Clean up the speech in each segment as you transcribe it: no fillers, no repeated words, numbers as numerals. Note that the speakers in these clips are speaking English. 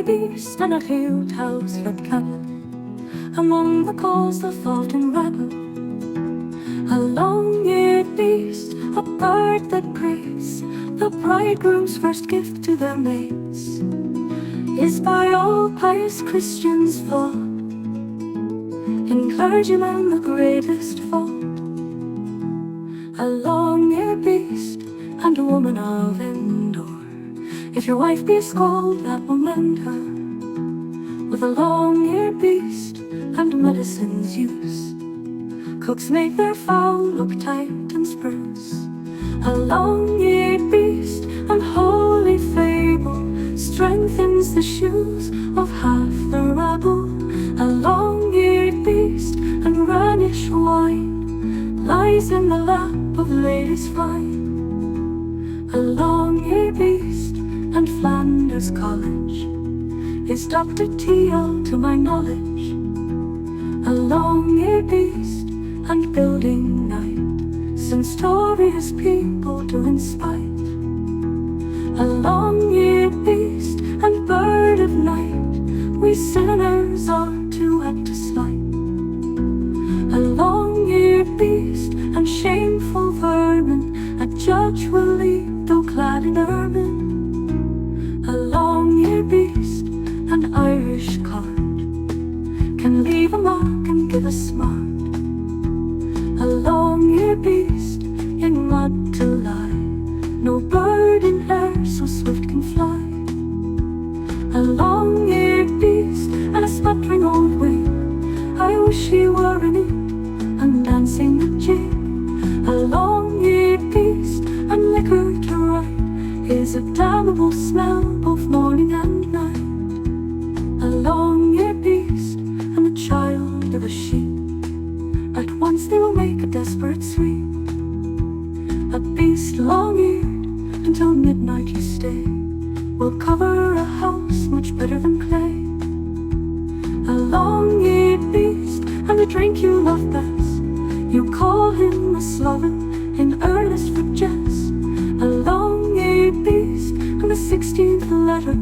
beast and a healed house that cattle. Among the calls the falcon rattle. A long-eared beast, a bird that prays, the bridegroom's first gift to their mates, is by all pious Christians thought, in clergymen the greatest fault. A long-eared beast and a woman of Endor, if your wife be a scold, that will mend her. With a long-eared beast and medicine's use, cooks make their fowl look tight and spruce. A long-eared beast and holy fable strengthens the shoes of half the rabble. A long-eared beast and Rhenish wine lies in the lap of ladies fine. A long-eared beast and Flanders College is Dr. T.L. to my knowledge. A long-eared beast and building night, censorious people to inspite. A long-eared beast and bird of night, we sinners are to act to slight. A long-eared beast and shameful vermin, a judge will lead though clad in ermine. A long-eared beast and Irish card can leave a mark and give a smart. A long-eared beast in mud to lie, no bird in air so swift can fly. A long-eared beast and a sputtering old wig, I wish he were in it and dancing the jig. A long-eared beast and liquor to write is a damnable smell both morning and night. A long-eared beast and the child of a sheep, at once they will make a desperate sweep. A beast long-eared until midnight you stay, will cover a house much better than clay. A long-eared beast and the drink you love best, you call him a sloven in earnest for jest. A long-eared beast and the 16th letter,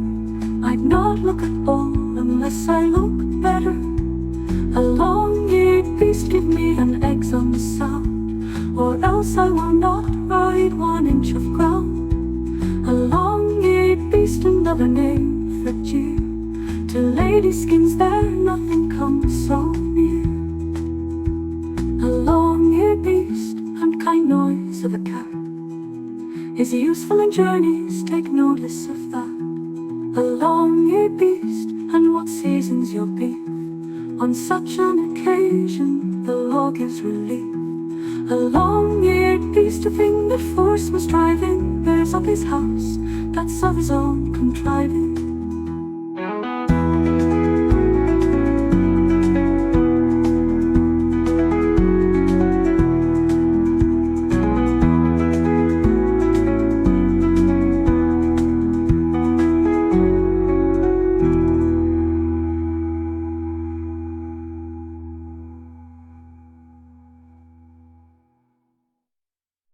I'd not look at all unless I look better. A long-eared beast, give me an exon sound, or else I will not ride 1 inch of ground. A long-eared beast, another name for jeer, to lady skins there nothing comes so near. A long-eared beast and kind noise of a cat is useful in journeys, take notice of that. A long-eared beast and what seasons your beef, on such an occasion the law gives relief. A long-eared beast, a thing that force must drive in, bears up his house, that's of his own contriving.